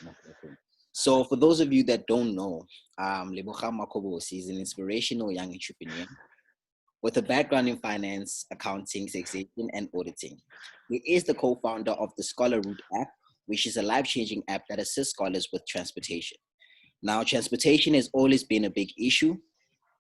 Okay. So for those of you that don't know, Lebogang is an inspirational young entrepreneur with a background in finance, accounting, taxation, and auditing. He is the co-founder of the Scholar Route app, which is a life-changing app that assists scholars with transportation. Now, transportation has always been a big issue,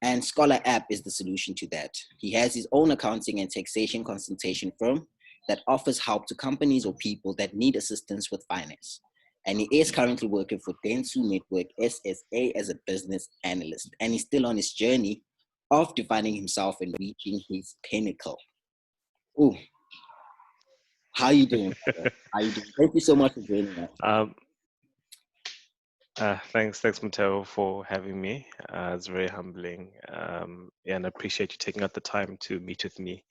and Scholar app is the solution to that. He has his own accounting and taxation consultation firm that offers help to companies or people that need assistance with finance. And he is currently working for Dentsu Network SSA as a business analyst. And he's still on his journey of defining himself and reaching his pinnacle. Oh, how you doing, brother? How you doing? Thank you so much for joining us. Um, thanks, Mateo, for having me. It's very humbling, and I appreciate you taking out the time to meet with me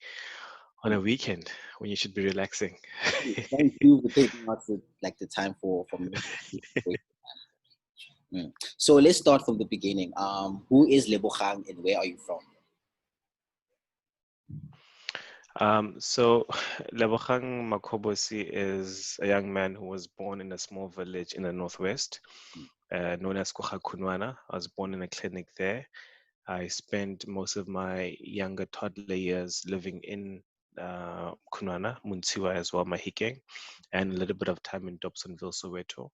on a weekend when you should be relaxing. Thank you for taking out the time for me. So let's start from the beginning. Who is Lebogang and where are you from? So Lebogang Makobosi is a young man who was born in a small village in the northwest, known as Kuhakunwana. I was born in a clinic there. I spent most of my younger toddler years living in Kunwana, Muntiwa as well, Mahikeng, and a little bit of time in Dobsonville, Soweto.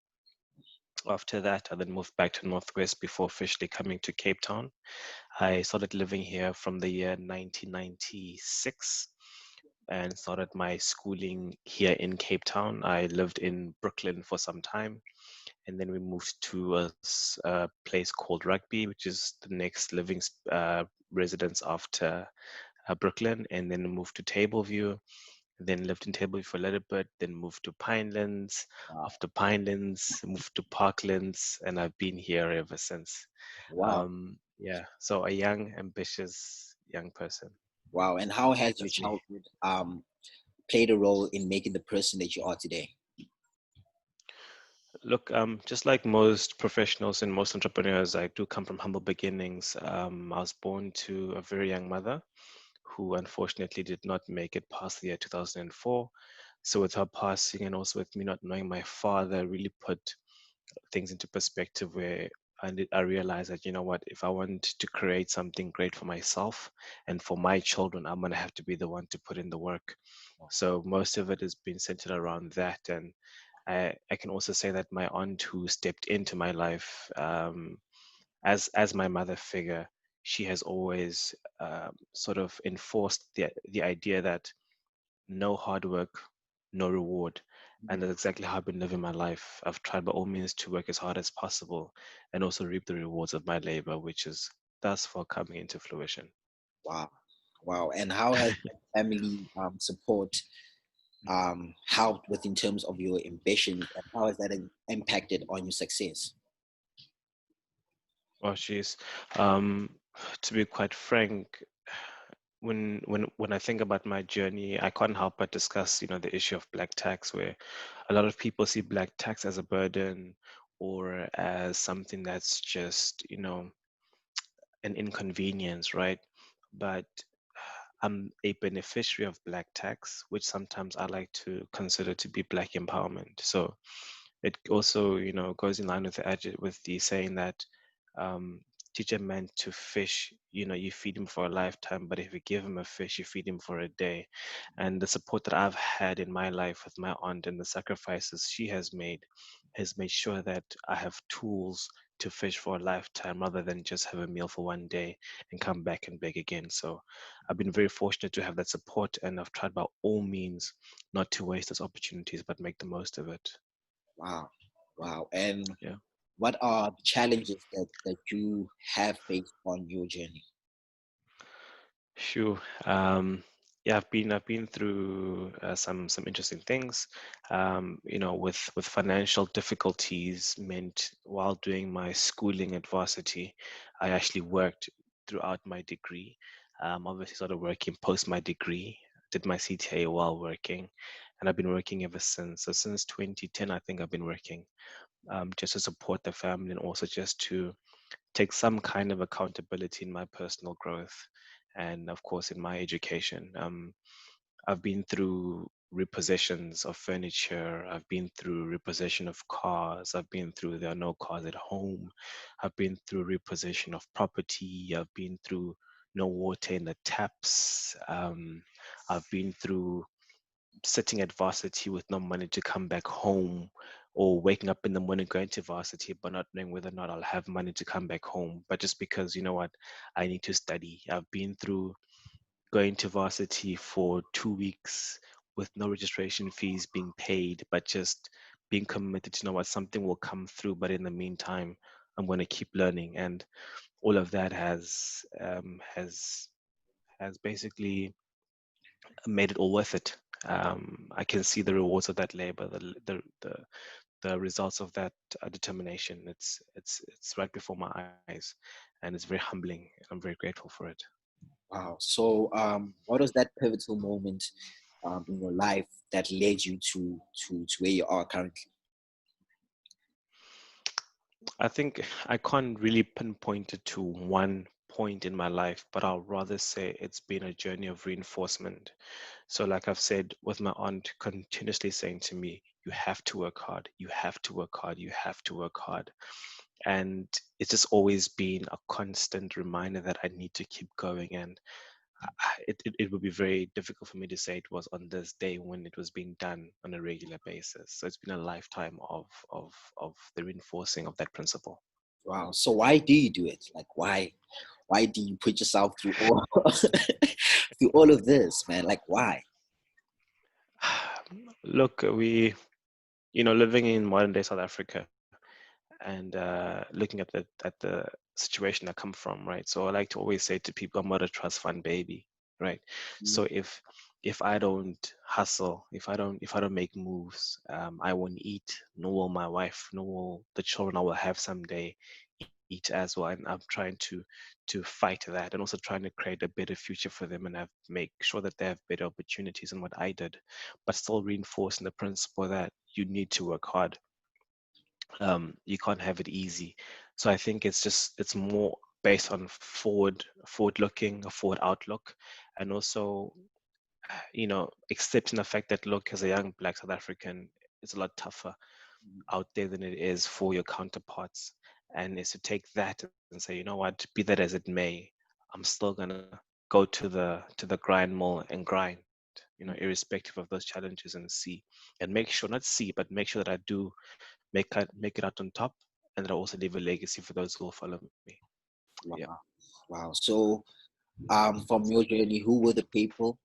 After that, I then moved back to Northwest before officially coming to Cape Town. I started living here from the year 1996 and started my schooling here in Cape Town. I lived in Brooklyn for some time, and then we moved to a place called Rugby, which is the next living residence after Brooklyn, and then moved to Tableview, then lived in Tableview for a little bit, then moved to Pinelands. Wow. After Pinelands, moved to Parklands, and I've been here ever since. Wow. Yeah, so a young, ambitious young person. Wow. And how has your That's me. childhood played a role in making the person that you are today? Look, just like most professionals and most entrepreneurs, I do come from humble beginnings. I was born to a very young mother who unfortunately did not make it past the year 2004. So with her passing and also with me not knowing my father really put things into perspective where I realized that, you know what, if I want to create something great for myself and for my children, I'm going to have to be the one to put in the work. So most of it has been centered around that. And I can also say that my aunt who stepped into my life as my mother figure, she has always sort of enforced the idea that no hard work, no reward. And that's exactly how I've been living my life. I've tried by all means to work as hard as possible and also reap the rewards of my labor, which is thus far coming into fruition. Wow. Wow. And how has family support helped with in terms of your ambitions and how has that impacted on your success? Oh, jeez. Um, to be quite frank, when I think about my journey, I can't help but discuss, the issue of black tax, where a lot of people see black tax as a burden or as something that's just, an inconvenience, right? But I'm a beneficiary of black tax, which sometimes I like to consider to be black empowerment. So it also, goes in line with with the saying that teach a man to fish, you feed him for a lifetime, but if you give him a fish, you feed him for a day. And the support that I've had in my life with my aunt and the sacrifices she has made sure that I have tools to fish for a lifetime rather than just have a meal for one day and come back and beg again. So I've been very fortunate to have that support, and I've tried by all means not to waste those opportunities, but make the most of it. Wow. Wow. And Yeah. what are the challenges that you have faced on your journey? Sure. Yeah, I've been through some interesting things. With financial difficulties meant while doing my schooling at varsity, I actually worked throughout my degree. Obviously started working post my degree, did my CTA while working, and I've been working ever since. So since 2010, I think I've been working just to support the family and also just to take some kind of accountability in my personal growth and of course in my education. I've been through repossessions of furniture. I've been through repossession of cars. I've been through there are no cars at home. I've been through repossession of property. I've been through no water in the taps. I've been through sitting at varsity with no money to come back home, or waking up in the morning going to varsity but not knowing whether or not I'll have money to come back home. But just because, you know what, I need to study. I've been through going to varsity for 2 weeks with no registration fees being paid, but just being committed to know what something will come through. But in the meantime, I'm going to keep learning, and all of that has basically made it all worth it. I can see the rewards of that labor, the results of that determination. It's right before my eyes, and it's very humbling. I'm very grateful for it. Wow. So, what was that pivotal moment in your life that led you to where you are currently? I think I can't really pinpoint it to one point in my life, but I'll rather say it's been a journey of reinforcement. So, like I've said, with my aunt continuously saying to me, you have to work hard, you have to work hard, you have to work hard. And it's just always been a constant reminder that I need to keep going. And it would be very difficult for me to say it was on this day when it was being done on a regular basis. So it's been a lifetime of the reinforcing of that principle. Wow. So why do you do it? Like why do you put yourself through all through all of this, man? Like why? Look, living in modern day South Africa, and looking at the situation I come from, right? So I like to always say to people, I'm not a trust fund baby, right? So if I don't hustle, if I don't make moves, I won't eat, nor will my wife, nor will the children I will have someday eat as well. And I'm trying to fight that, and also trying to create a better future for them, and make sure that they have better opportunities than what I did, but still reinforcing the principle that you need to work hard. You can't have it easy. So I think it's more based on forward looking, a forward outlook, and also accepting the fact that, look, as a young Black South African, it's a lot tougher out there than it is for your counterparts, and is to take that and say, you know what, be that as it may, I'm still gonna go to the grind mill and grind, irrespective of those challenges, and make sure, not see, but make sure that I do make it out on top, and that I also leave a legacy for those who will follow me. Yeah. Wow. Wow. So from your journey, who were the people,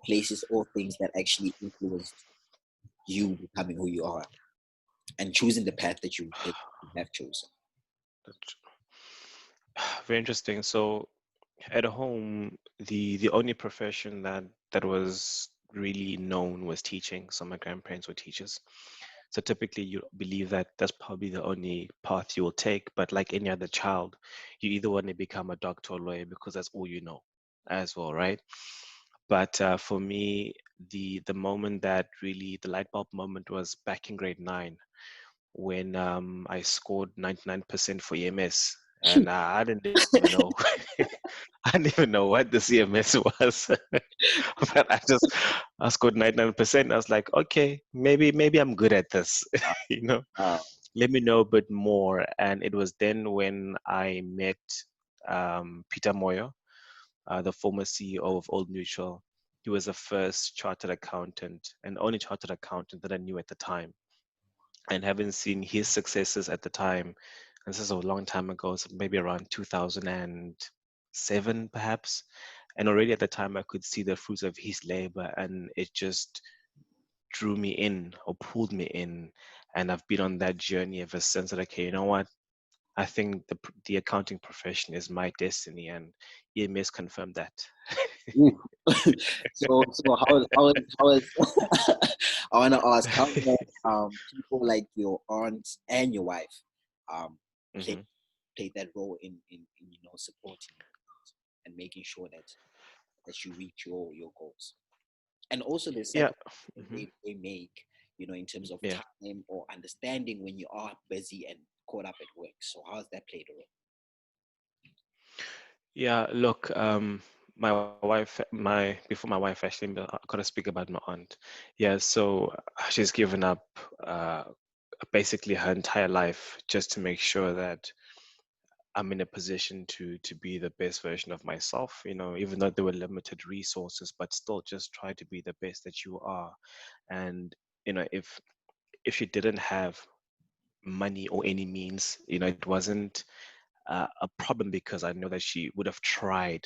places, or things that actually influenced you becoming who you are and choosing the path that you have chosen? That's very interesting. So at home, the only profession that was really known was teaching. So my grandparents were teachers. So typically, you believe that that's probably the only path you will take. But like any other child, you either want to become a doctor or lawyer because that's all you know, as well, right? But for me, the moment that really the light bulb moment was back in grade 9, when I scored 99% for EMS, and I didn't even know, I didn't even know what the CMS was, but I scored 99%. I was like, okay, maybe I'm good at this, you know. Wow. Let me know a bit more, and it was then when I met Peter Moyo, the former CEO of Old Mutual. He was the first chartered accountant and only chartered accountant that I knew at the time, and having seen his successes at the time, and this is a long time ago, so maybe around 2007 perhaps, and already at the time I could see the fruits of his labor, and it just drew me in or pulled me in, and I've been on that journey ever since. That, okay, you know what, I think the accounting profession is my destiny, and EMS confirmed that. Ooh. So how is I want to ask how has people like your aunt and your wife um play Hmm. play that role in supporting you and making sure that you reach your goals, and also the Yeah. sacrifice that Hmm. they make, in terms of Yeah. time or understanding when you are busy and caught up at work. So how has that played a role? Yeah, look, Before my wife, actually, I gotta speak about my aunt. Yeah, so she's given up uh, basically her entire life just to make sure that I'm in a position to be the best version of myself. You know, even though there were limited resources, but still just try to be the best that you are. And you know, if you didn't have money or any means, you know, it wasn't a problem because I know that she would have tried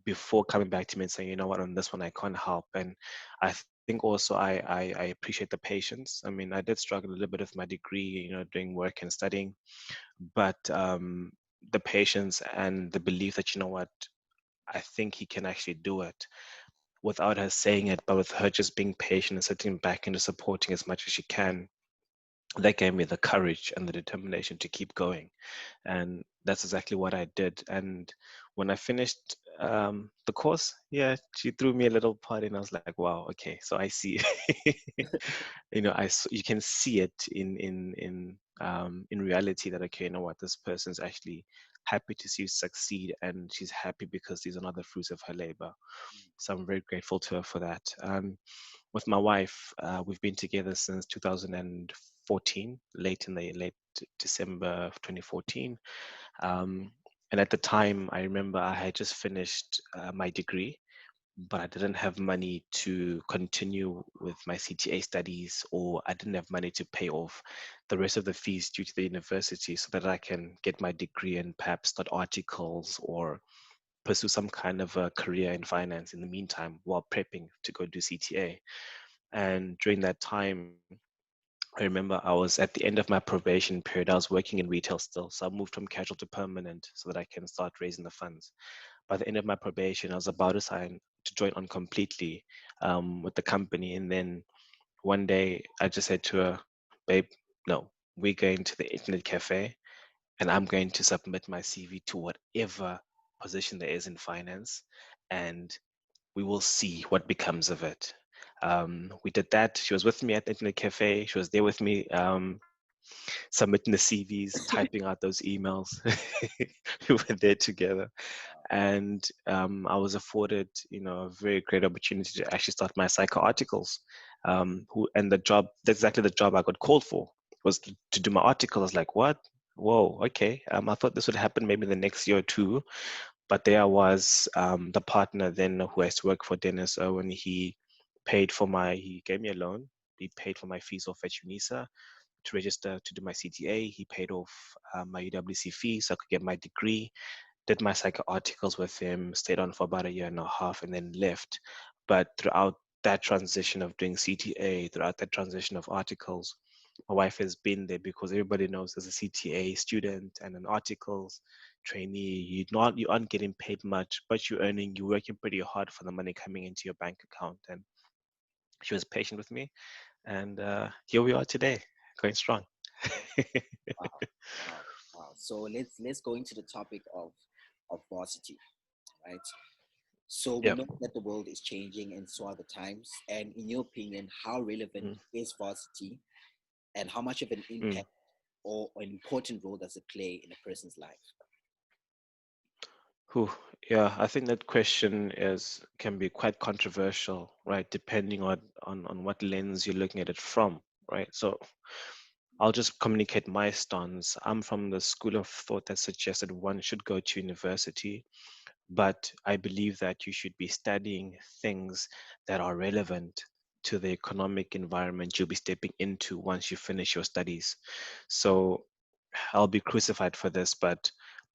before coming back to me and saying, you know what, on this one I can't help. And I think also I appreciate the patience. I mean, I did struggle a little bit with my degree, you know, doing work and studying, but the patience and the belief that, you know what, I think he can actually do it without her saying it, but with her just being patient and sitting back and just supporting as much as she can, that gave me the courage and the determination to keep going. And that's exactly what I did. And when I finished the course, yeah, she threw me a little party, and I was like, wow, okay, so I see. You know, you can see it in reality that, okay, you know what, this person's actually happy to see you succeed, and she's happy because these are not the fruits of her labor. So I'm very grateful to her for that. With my wife, we've been together since 2014, late December of 2014. Um, and at the time, I remember I had just finished my degree, but I didn't have money to continue with my CTA studies, or I didn't have money to pay off the rest of the fees due to the university so that I can get my degree and perhaps start articles or pursue some kind of a career in finance in the meantime while prepping to go do CTA. And during that time, I remember I was at the end of my probation period. I was working in retail still. So I moved from casual to permanent so that I can start raising the funds. By the end of my probation, I was about to sign to join on completely with the company. And then one day I just said to her, babe, no, we're going to the internet cafe and I'm going to submit my CV to whatever position there is in finance. And we will see what becomes of it. We did that. She was with me at the internet cafe. She was there with me, submitting the CVs, typing out those emails. We were there together, and I was afforded, you know, a very great opportunity to actually start my psycho articles. And the job, that's exactly the job I got called for, was to do my article. I was like, what? Whoa, okay. I thought this would happen maybe the next year or two, but there I was, the partner then who has to work for Dennis Owen. He gave me a loan. He paid for my fees off at UNISA to register to do my CTA. He paid off my UWC fee so I could get my degree. Did my psycho articles with him, stayed on for about a year and a half, and then left. But throughout that transition of doing CTA, throughout that transition of articles, my wife has been there because everybody knows as a CTA student and an articles trainee, you aren't getting paid much, but you're working pretty hard for the money coming into your bank account. And she was patient with me, and here we are today, going strong. Wow, wow, wow. So let's go into the topic of varsity, right? So we Yep. know that the world is changing and so are the times. And in your opinion, how relevant Mm, is varsity, and how much of an mm. impact or an important role does it play in a person's life? Whew. Yeah, I think that question is can be quite controversial, right? Depending on what lens you're looking at it from, right? So I'll just communicate my stance. I'm from the school of thought that suggests that one should go to university, but I believe that you should be studying things that are relevant to the economic environment you'll be stepping into once you finish your studies. So I'll be crucified for this, but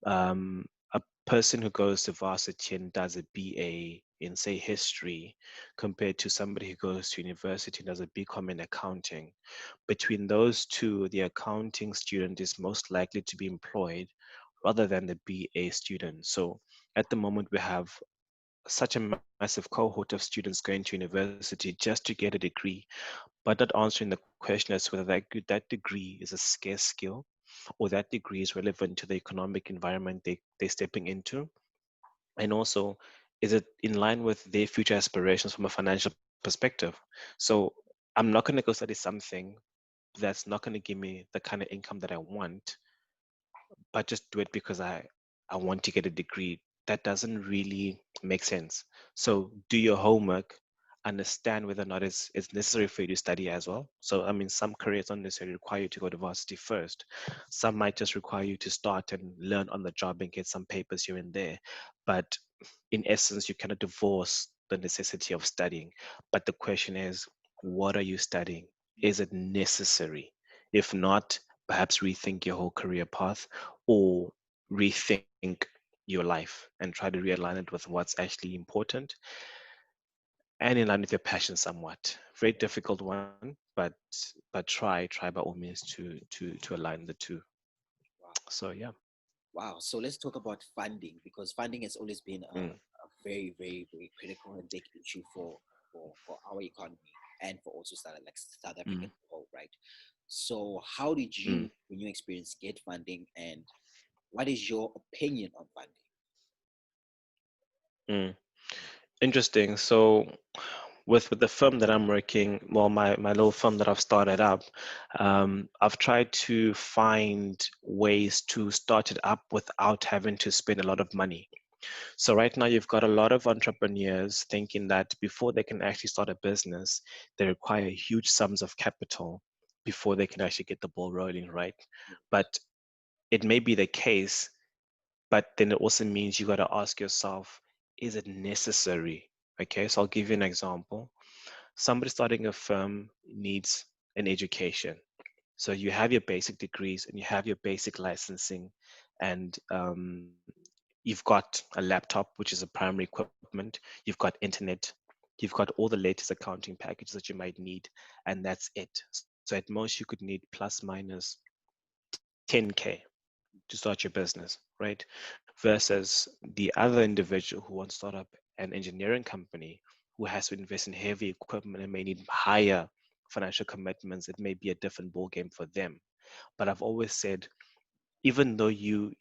a person who goes to varsity and does a BA in, say, history, compared to somebody who goes to university and does a BCom in accounting, between those two, the accounting student is most likely to be employed rather than the BA student. So at the moment, we have such a massive cohort of students going to university just to get a degree, but not answering the question as to whether that degree is a scarce skill or that degree is relevant to the economic environment they're stepping into. And also, is it in line with their future aspirations from a financial perspective? So I'm not going to go study something that's not going to give me the kind of income that I want, but just do it because I want to get a degree that doesn't really make sense. So do your homework, understand whether or not it's necessary for you to study as well. So I mean, some careers don't necessarily require you to go to varsity first. Some might just require you to start and learn on the job and get some papers here and there. But in essence, you cannot divorce the necessity of studying. But the question is, what are you studying? Is it necessary? If not, perhaps rethink your whole career path or rethink your life and try to realign it with what's actually important and in line with your passion somewhat. Very difficult one, but try by all means to align the two. Wow. So yeah. Wow. So let's talk about funding, because funding has always been Mm, a very, very, very critical and big issue for our economy and for also South Africa mm, as well, right? So how did mm, you, in your experience, get funding, and what is your opinion on funding? mm. Interesting. So with the firm that I'm working, well, my little firm that I've started up, I've tried to find ways to start it up without having to spend a lot of money. So right now you've got a lot of entrepreneurs thinking that before they can actually start a business, they require huge sums of capital before they can actually get the ball rolling, right? But it may be the case, but then it also means you got to ask yourself, is it necessary? Okay, so I'll give you an example. Somebody starting a firm needs an education. So you have your basic degrees and you have your basic licensing, and you've got a laptop, which is a primary equipment. You've got internet. You've got all the latest accounting packages that you might need, and that's it. So at most you could need plus minus 10K to start your business, right? Versus the other individual who wants to start up an engineering company who has to invest in heavy equipment and may need higher financial commitments. It may be a different ball game for them. But I've always said, even though you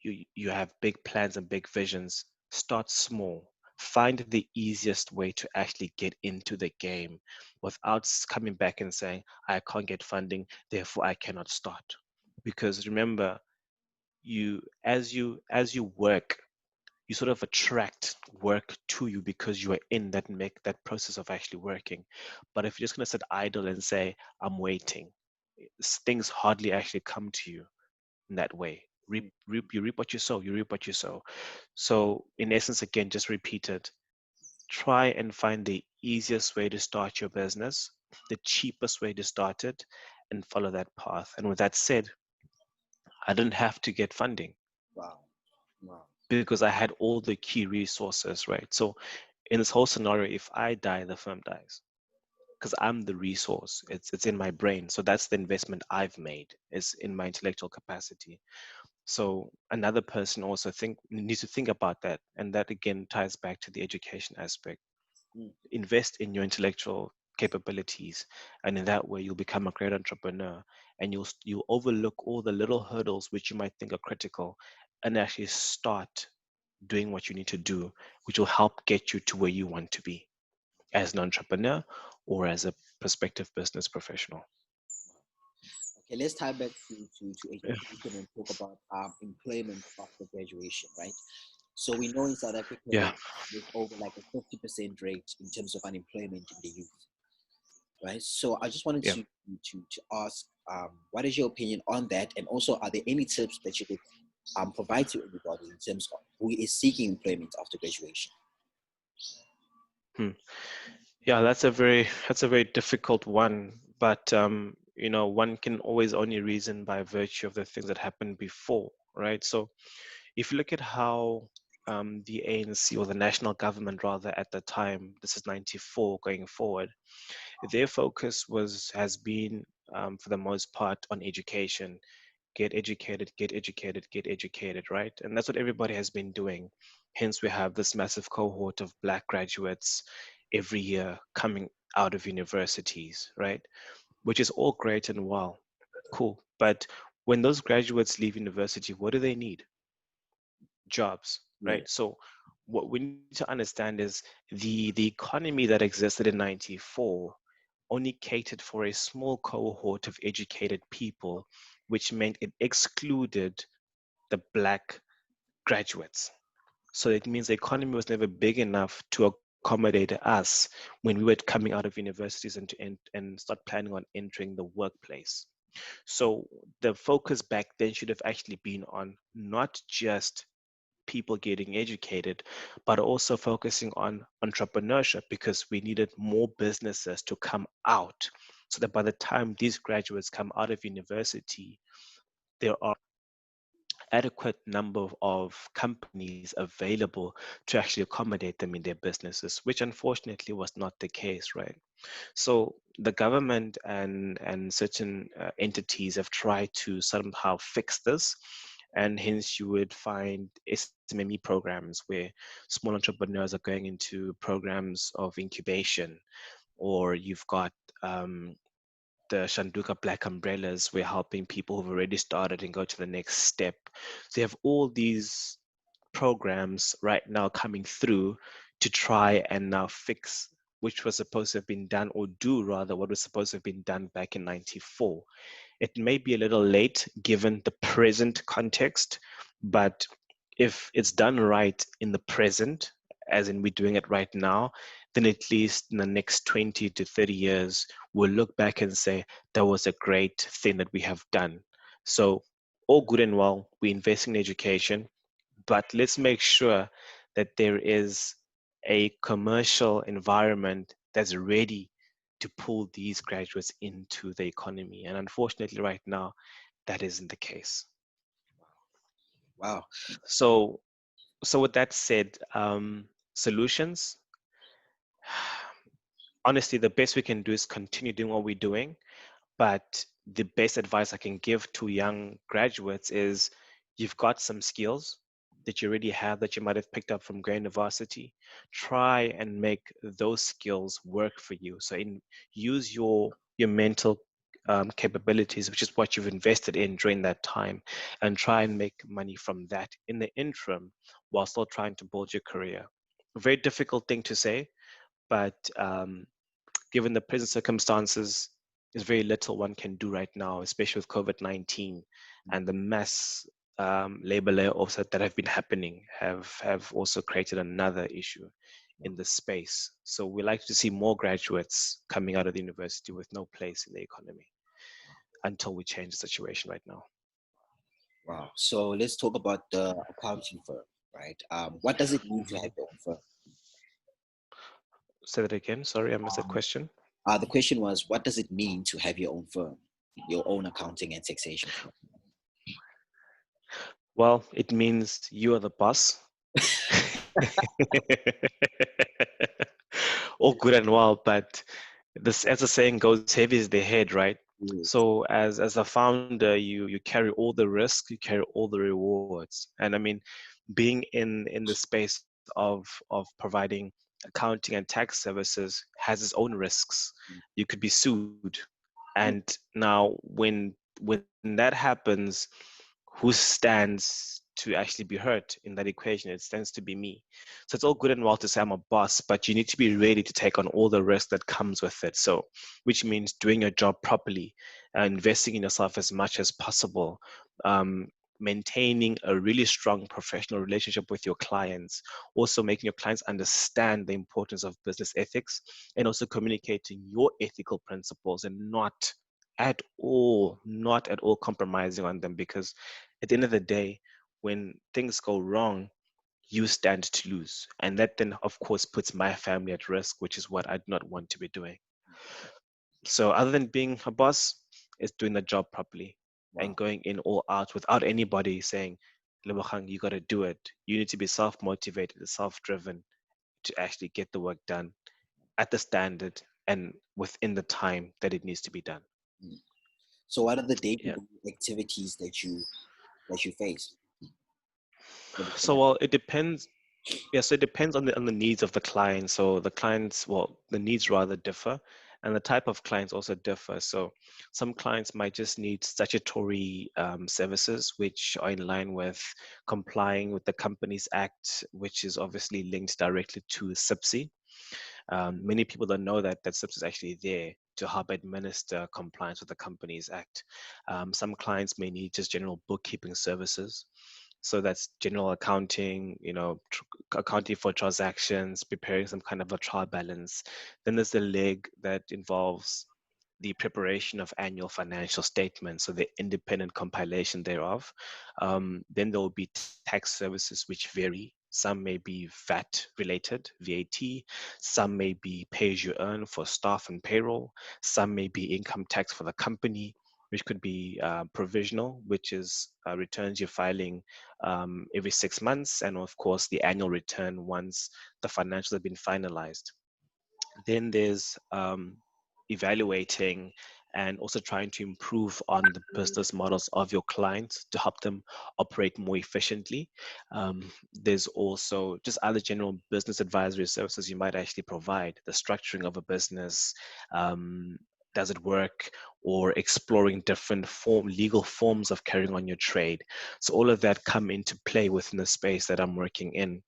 have big plans and big visions, start small. Find the easiest way to actually get into the game without coming back and saying, I can't get funding, therefore I cannot start. Because remember, you as you work, you sort of attract work to you because you are in that process of actually working. But if you're just going to sit idle and say, I'm waiting, things hardly actually come to you in that way. You reap what you sow, you reap what you sow. So in essence, again, just repeat it. Try and find the easiest way to start your business, the cheapest way to start it, and follow that path. And with that said, I didn't have to get funding Wow. Wow. because I had all the key resources, right? So in this whole scenario, if I die, the firm dies because I'm the resource. It's in my brain. So that's the investment I've made, is in my intellectual capacity. So another person also needs to think about that. And that again ties back to the education aspect. Mm. Invest in your intellectual capabilities, and in that way you'll become a great entrepreneur, and you'll overlook all the little hurdles which you might think are critical, and actually start doing what you need to do, which will help get you to where you want to be as an entrepreneur or as a prospective business professional. Okay, let's tie back to Yeah. education and talk about employment after graduation, right? So we know in South Africa Yeah. there's over like a 50% rate in terms of unemployment in the youth, right? So I just wanted Yeah. to ask, what is your opinion on that, and also are there any tips that you could provide to everybody in terms of who is seeking employment after graduation? Hmm. Yeah, that's a very difficult one, but one can always only reason by virtue of the things that happened before, right? So if you look at how the ANC, or the national government rather, at the time, this is 94 going forward, their focus has been, for the most part, on education. Get educated, get educated, get educated, right? And that's what everybody has been doing. Hence, we have this massive cohort of Black graduates every year coming out of universities, right? Which is all great and well, cool. But when those graduates leave university, what do they need? Jobs, Yeah. right? So what we need to understand is the economy that existed in 94 only catered for a small cohort of educated people, which meant it excluded the Black graduates. So it means the economy was never big enough to accommodate us when we were coming out of universities and start planning on entering the workplace. So the focus back then should have actually been on not just people getting educated, but also focusing on entrepreneurship, because we needed more businesses to come out so that by the time these graduates come out of university, there are adequate number of companies available to actually accommodate them in their businesses, which unfortunately was not the case, right? So the government and certain entities have tried to somehow fix this, and hence you would find SMME programs where small entrepreneurs are going into programs of incubation, or you've got the Shanduka Black Umbrellas, we're helping people who've already started and go to the next step. So you have all these programs right now coming through to try and now fix which was supposed to have been done, or do rather what was supposed to have been done back in 94. It may be a little late given the present context, but if it's done right in the present, as in we're doing it right now, then at least in the next 20 to 30 years, we'll look back and say, that was a great thing that we have done. So, all good and well, we invest in education, but let's make sure that there is a commercial environment that's ready to pull these graduates into the economy. And unfortunately, right now, that isn't the case. Wow. So, so with that said, solutions. Honestly, the best we can do is continue doing what we're doing. But the best advice I can give to young graduates is you've got some skills that you already have that you might have picked up from going to varsity. Try and make those skills work for you. So use your mental capabilities, which is what you've invested in during that time, and try and make money from that in the interim while still trying to build your career. A very difficult thing to say, but given the present circumstances, there's very little one can do right now, especially with COVID-19 and the mass labor layoffs that have been happening have also created another issue in the space. So we like to see more graduates coming out of the university with no place in the economy until we change the situation right now. Wow. So let's talk about the accounting firm, right? What does it mean to have Mhm. your own firm? Say that again. Sorry, I missed that Um, question. the question was, what does it mean to have your own firm, your own accounting and taxation firm? Well, it means you are the boss. All good and well, but this, as the saying goes, heavy is the head, right? Yes. So as a founder, you carry all the risk, you carry all the rewards. And I mean, being in the space of providing accounting and tax services has its own risks. You could be sued. And now when that happens, who stands to actually be hurt in that equation? It stands to be me. So it's all good and well to say I'm a boss, but you need to be ready to take on all the risk that comes with it. So, which means doing your job properly, investing in yourself as much as possible, um, maintaining a really strong professional relationship with your clients, also making your clients understand the importance of business ethics, and also communicating your ethical principles and not at all compromising on them, because at the end of the day, when things go wrong, you stand to lose. And that then, of course, puts my family at risk, which is what I do not want to be doing. So, other than being a boss, is doing the job properly and Wow. going in all out without anybody saying, Lebogang, you got to do it. You need to be self motivated, self driven to actually get the work done at the standard and within the time that it needs to be done. Mm. So what are the Yeah. day-to-day activities that you face? What is So, that? well, it depends. Yeah, so it depends on the needs of the client. So the clients, well, the needs rather differ, and the type of clients also differ. So some clients might just need statutory services, which are in line with complying with the Companies Act, which is obviously linked directly to SIPSI. Many people don't know that SIPS is actually there to help administer compliance with the Companies Act. Some clients may need just general bookkeeping services. So that's general accounting, accounting for transactions, preparing some kind of a trial balance. Then there's the leg that involves the preparation of annual financial statements, so the independent compilation thereof. Then there will be tax services which vary. Some may be VAT related, VAT. Some may be pay as you earn for staff and payroll. Some may be income tax for the company, which could be provisional, which is returns you're filing every 6 months, and of course the annual return once the financials have been finalized. Then there's evaluating and also trying to improve on the business models of your clients to help them operate more efficiently. There's also just other general business advisory services you might actually provide, the structuring of a business. Does it work, or exploring different legal forms of carrying on your trade. So all of that come into play within the space that I'm working in.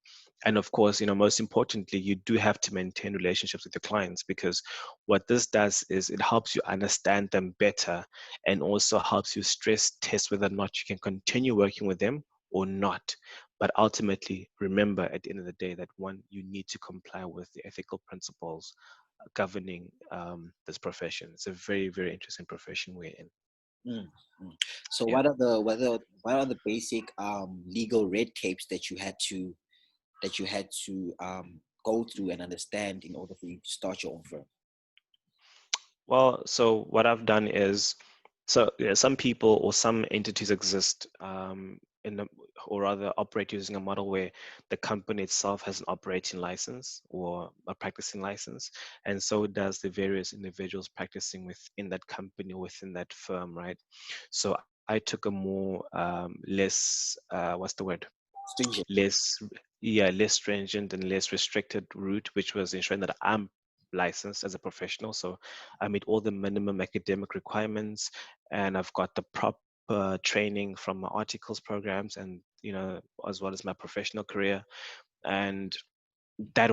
And of course, most importantly, you do have to maintain relationships with your clients, because what this does is it helps you understand them better, and also helps you stress test whether or not you can continue working with them or not. But ultimately, remember at the end of the day that one, you need to comply with the ethical principles governing this profession. It's a very, very interesting profession we're in. Mm, mm. So Yeah. what are the basic legal red tapes that you had to go through and understand in order for you to start your own firm? Well, so what I've done is, so yeah, some people or some entities exist or rather operate using a model where the company itself has an operating license or a practicing license, and so does the various individuals practicing within that company or within that firm, right? So I took a more less what's the word, Stringent. less, yeah, less stringent and less restricted route, which was ensuring that I'm licensed as a professional. So I meet all the minimum academic requirements, and I've got the proper training from my articles programs, and as well as my professional career. And that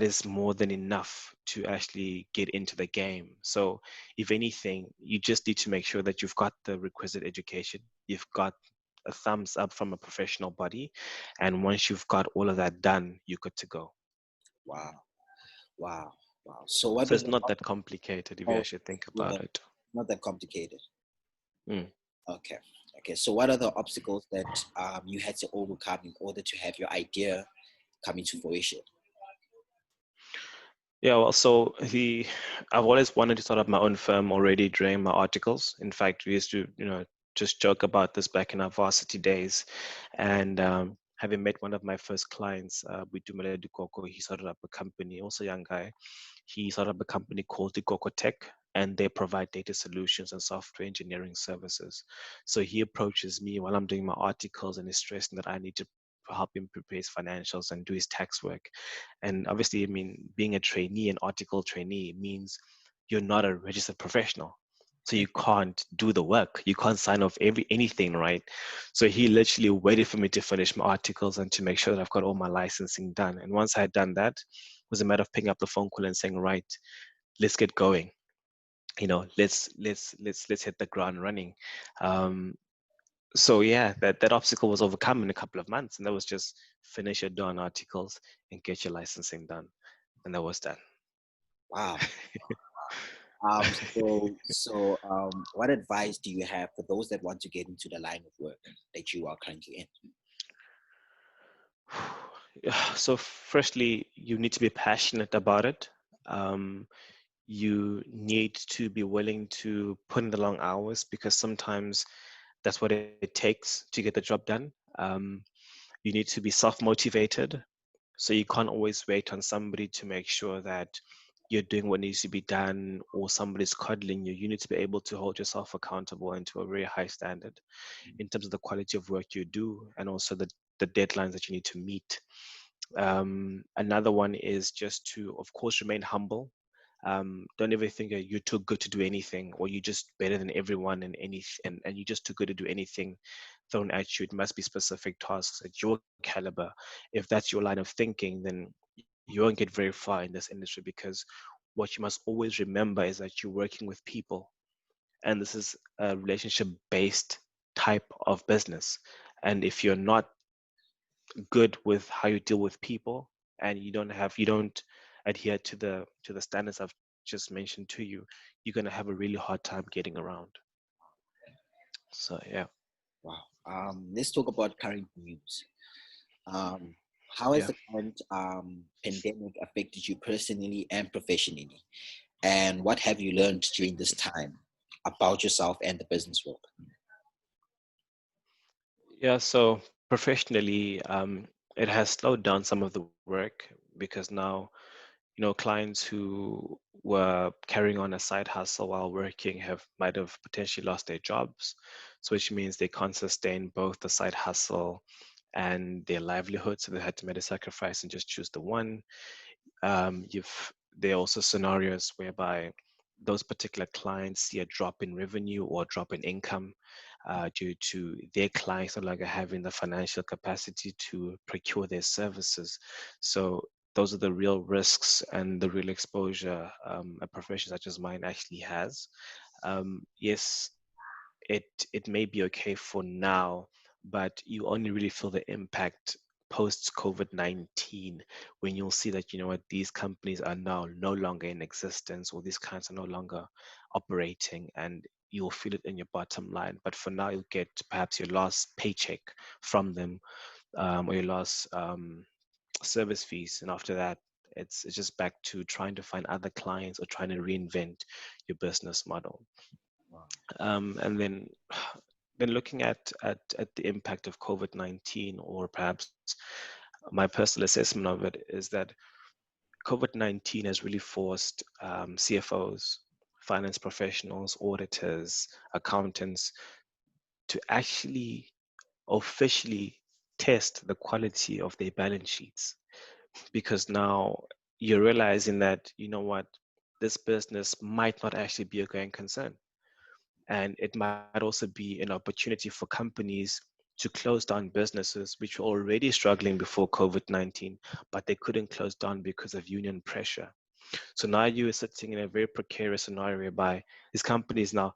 is more than enough to actually get into the game. So if anything, you just need to make sure that you've got the requisite education, you've got a thumbs up from a professional body, and once you've got all of that done, you're good to go. Wow, wow, wow. So what So were it's the not that complicated if you oh, actually think yeah, about it. not that complicated. Mm. Okay. Okay. So what are the obstacles that you had to overcome in order to have your idea come into fruition? Yeah, well, so I've always wanted to start up my own firm already during my articles. In fact, we used to, just joke about this back in our varsity days. And having met one of my first clients, Buitumele Dukoko, he started up a company, also a young guy. He started up a company called Dukoko Tech, and they provide data solutions and software engineering services. So he approaches me while I'm doing my articles and is stressing that I need to help him prepare his financials and do his tax work. And obviously, I mean, being a trainee, an article trainee, means you're not a registered professional. So you can't do the work. You can't sign off anything, right? So he literally waited for me to finish my articles and to make sure that I've got all my licensing done. And once I had done that, it was a matter of picking up the phone call and saying, right, let's get going. Let's hit the ground running. Um, so yeah, that obstacle was overcome in a couple of months, and that was just finish your done articles and get your licensing done, and that was done. Wow. What advice do you have for those that want to get into the line of work that you are currently in? So firstly, you need to be passionate about it. Um, you need to be willing to put in the long hours, because sometimes that's what it takes to get the job done. You need to be self-motivated. So you can't always wait on somebody to make sure that you're doing what needs to be done, or somebody's coddling you. You need to be able to hold yourself accountable and to a very high standard in terms of the quality of work you do, and also the deadlines that you need to meet. Another one is just to, of course, remain humble. Don't ever think that you're too good to do anything, or you're just better than everyone in anything, and you're just too good to do anything thrown at you. It must be specific tasks at your caliber. If that's your line of thinking, then you won't get very far in this industry, because what you must always remember is that you're working with people, and this is a relationship based type of business. And if you're not good with how you deal with people, and you don't adhere to the standards I've just mentioned to you, you're going to have a really hard time getting around. So yeah. Wow. Let's talk about current news. Um, how has Yeah. the current pandemic affected you personally and professionally? And what have you learned during this time about yourself and the business world? Yeah, so professionally, it has slowed down some of the work because now, clients who were carrying on a side hustle while working might have potentially lost their jobs. So which means they can't sustain both the side hustle and their livelihood. So they had to make a sacrifice and just choose the one. There are also scenarios whereby those particular clients see a drop in revenue or drop in income due to their clients no longer having the financial capacity to procure their services. So those are the real risks and the real exposure a profession such as mine actually has. Yes, it it may be okay for now, but you only really feel the impact post COVID-19 when you'll see that what these companies are now no longer in existence, or these clients are no longer operating, and you'll feel it in your bottom line. But for now, you'll get perhaps your last paycheck from them, or your last service fees, and after that, it's just back to trying to find other clients or trying to reinvent your business model. Wow. And then looking at the impact of COVID-19, or perhaps my personal assessment of it, is that COVID-19 has really forced CFOs, finance professionals, auditors, accountants to actually officially test the quality of their balance sheets, because now you're realizing that, what, this business might not actually be a going concern. And it might also be an opportunity for companies to close down businesses which were already struggling before COVID-19, but they couldn't close down because of union pressure. So now you are sitting in a very precarious scenario whereby these companies now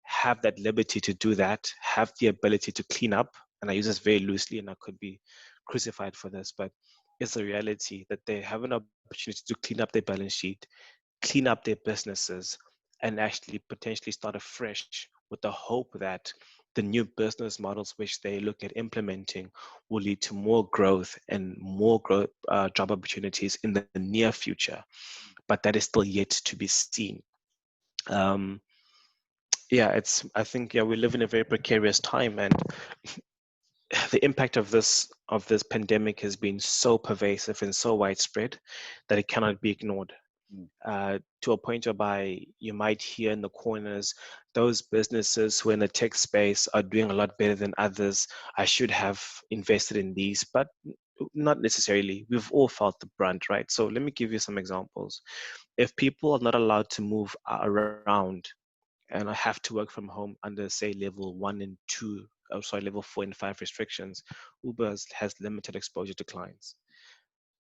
have that liberty to do that, have the ability to clean up. And I use this very loosely, and I could be crucified for this, but it's a reality that they have an opportunity to clean up their balance sheet, clean up their businesses, and actually potentially start afresh with the hope that the new business models which they look at implementing will lead to more growth and more growth, job opportunities in the near future. But that is still yet to be seen. Um, yeah, I think, yeah, we live in a very precarious time, and the impact of this pandemic has been so pervasive and so widespread that it cannot be ignored, Mm. to a point whereby you might hear in the corners, those businesses who are in the tech space are doing a lot better than others. I should have invested in these, but not necessarily. We've all felt the brunt, right? So let me give you some examples. If people are not allowed to move around, and I have to work from home under, say, level 1 and 2, oh, sorry, level 4 and 5 restrictions, Uber has limited exposure to clients.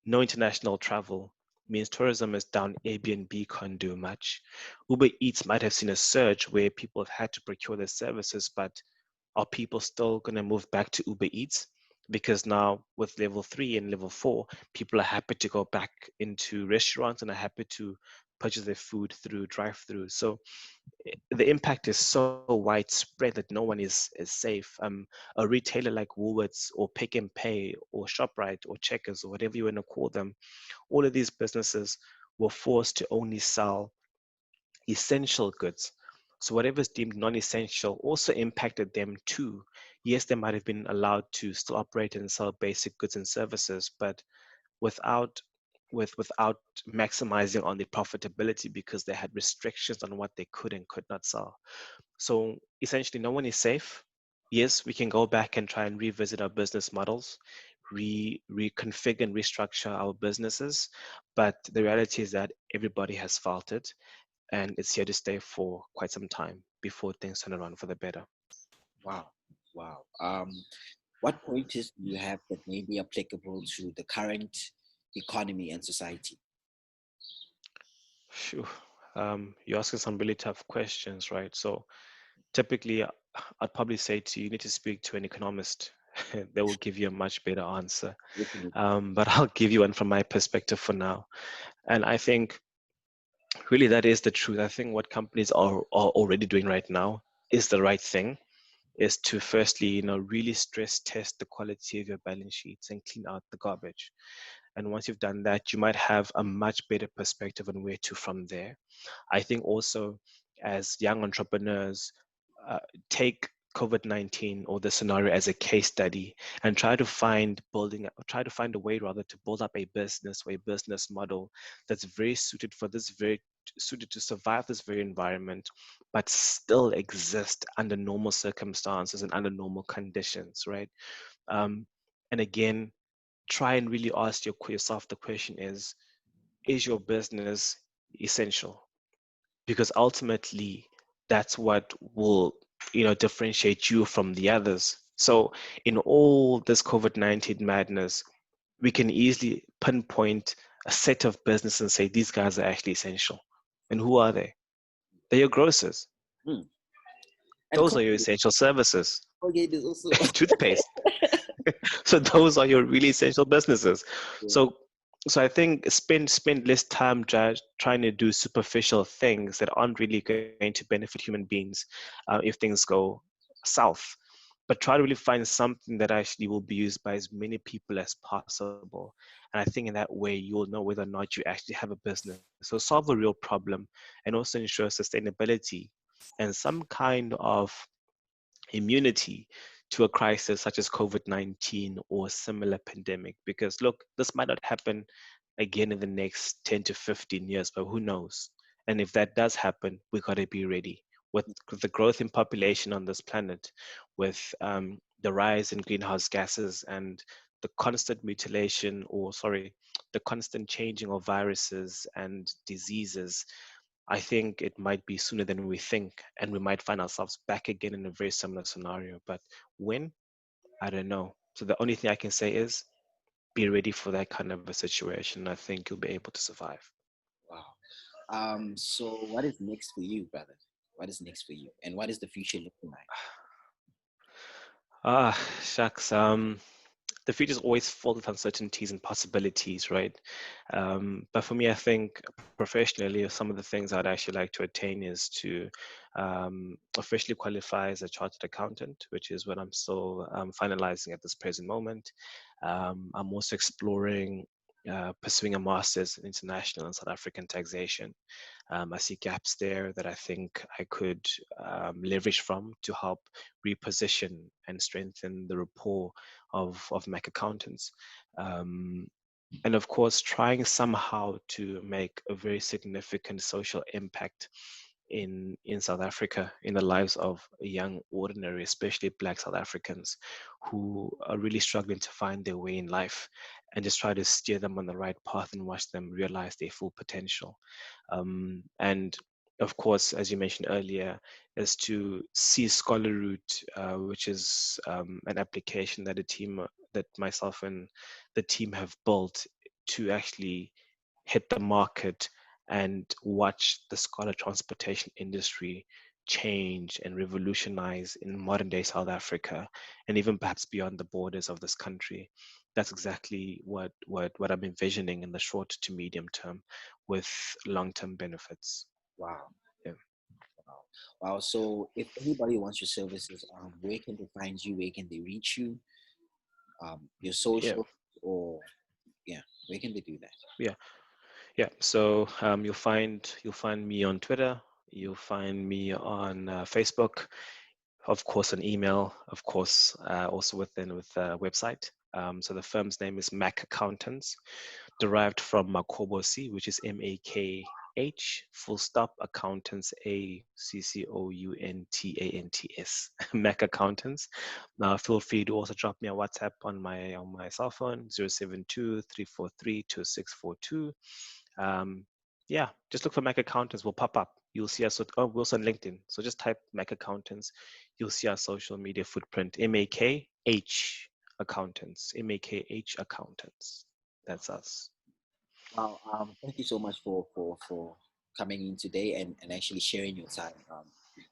No international travel means tourism is down. Airbnb can't do much. Uber Eats might have seen a surge where people have had to procure their services, but are people still going to move back to Uber Eats? Because now with level 3 and level 4, people are happy to go back into restaurants and are happy to purchase their food through drive-through. So the impact is so widespread that no one is safe. A retailer like Woolworths or Pick and Pay or ShopRite or Checkers or whatever you want to call them, all of these businesses were forced to only sell essential goods. So whatever is deemed non-essential also impacted them too. Yes, they might have been allowed to still operate and sell basic goods and services, but without without maximizing on the profitability, because they had restrictions on what they could and could not sell. So essentially, no one is safe. Yes, we can go back and try and revisit our business models, reconfigure and restructure our businesses, but the reality is that everybody has felt it, and it's here to stay for quite some time before things turn around for the better. Wow. Wow. What pointers do you have that may be applicable to the current economy and society? Phew. You're asking some really tough questions, right? So typically, I'd probably say to you, you need to speak to an economist. They will give you a much better answer. Definitely. But I'll give you one from my perspective for now. And I think really that is the truth. I think what companies are already doing right now is the right thing, is to firstly, really stress test the quality of your balance sheets and clean out the garbage. And once you've done that, you might have a much better perspective on where to from there. I think also as young entrepreneurs, uh, take COVID-19 or the scenario as a case study and try to find a way rather to build up a business or a business model that's very suited to survive this very environment, but still exist under normal circumstances and under normal conditions, right? Um, and again, try and really ask yourself the question is your business essential? Because ultimately that's what will differentiate you from the others. So in all this COVID-19 madness, we can easily pinpoint a set of businesses and say these guys are actually essential. And who are they? They're your grocers. Hmm. And Those are your Colgate, essential services. Colgate is also. Toothpaste. So those are your really essential businesses. Yeah. So so I think spend less time trying to do superficial things that aren't really going to benefit human beings if things go south. But try to really find something that actually will be used by as many people as possible. And I think in that way you'll know whether or not you actually have a business. So solve a real problem and also ensure sustainability and some kind of immunity to a crisis such as COVID-19 or a similar pandemic. Because look, this might not happen again in the next 10 to 15 years, but who knows? And if that does happen, we got to be ready. With the growth in population on this planet, with the rise in greenhouse gases and the constant mutilation, or sorry, the constant changing of viruses and diseases, I think it might be sooner than we think, and we might find ourselves back again in a very similar scenario. But when? I don't know. So the only thing I can say is be ready for that kind of a situation. I think you'll be able to survive. Wow. So what is next for you, brother? What is next for you? And what is the future looking like? Ah, shucks. The future is always full of uncertainties and possibilities, right? But for me, I think professionally, some of the things I'd actually like to attain is to officially qualify as a chartered accountant, which is what I'm still finalizing at this present moment. I'm also exploring pursuing a master's in international and South African taxation. I see gaps there that I think I could leverage from to help reposition and strengthen the rapport of Mac accountants. Um, and of course, trying somehow to make a very significant social impact in South Africa, in the lives of young, ordinary, especially Black South Africans, who are really struggling to find their way in life, and just try to steer them on the right path and watch them realize their full potential. And of course, as you mentioned earlier, is to see Scholar Route, which is an application that that myself and the team have built to actually hit the market and watch the scholar transportation industry change and revolutionize in modern day South Africa and even perhaps beyond the borders of this country. That's exactly what I'm envisioning in the short to medium term with long-term benefits. Wow. Yeah. Wow. Wow. So if anybody wants your services, where can they find you? Where can they reach you? Your Yeah. social or yeah, where can they do that? Yeah. Yeah. So you'll find me on Twitter. You'll find me on Facebook, of course, an email, of course, also with a website. So the firm's name is Mac Accountants, derived from Makobosi, which is Makh full stop accountants Accounts Mac Accountants. Now feel free to also drop me a WhatsApp on my cell phone 072 343 2642. Um, yeah, just look for Mac Accountants. Will pop up. You'll see us. We're also on LinkedIn. So just type Mac Accountants. You'll see our social media footprint. Makh Accountants. Makh Accountants. That's us. Wow. Thank you so much for coming in today and actually sharing your time.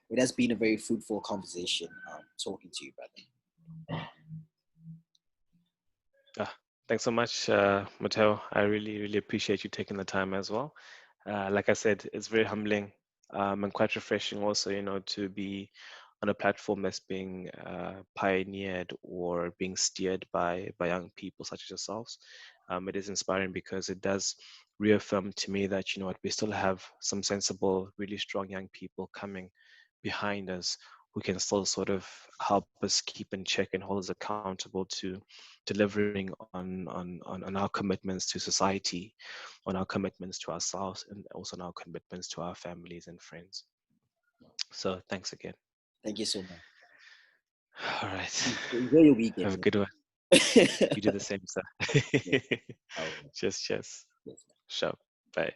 It has been a very fruitful conversation talking to you, brother. Ah, thanks so much, Matteo. I really, really appreciate you taking the time as well. Like I said, it's very humbling and quite refreshing also, to be on a platform that's being pioneered or being steered by young people such as yourselves. It is inspiring because it does reaffirm to me that, what, we still have some sensible, really strong young people coming behind us who can still sort of help us keep in check and hold us accountable to delivering on our commitments to society, on our commitments to ourselves, and also on our commitments to our families and friends. So thanks again. Thank you so much. All right. Enjoy your weekend. Have a good one. You do the same, sir. Yes, I will. Cheers, cheers. Yes. Sure. Bye.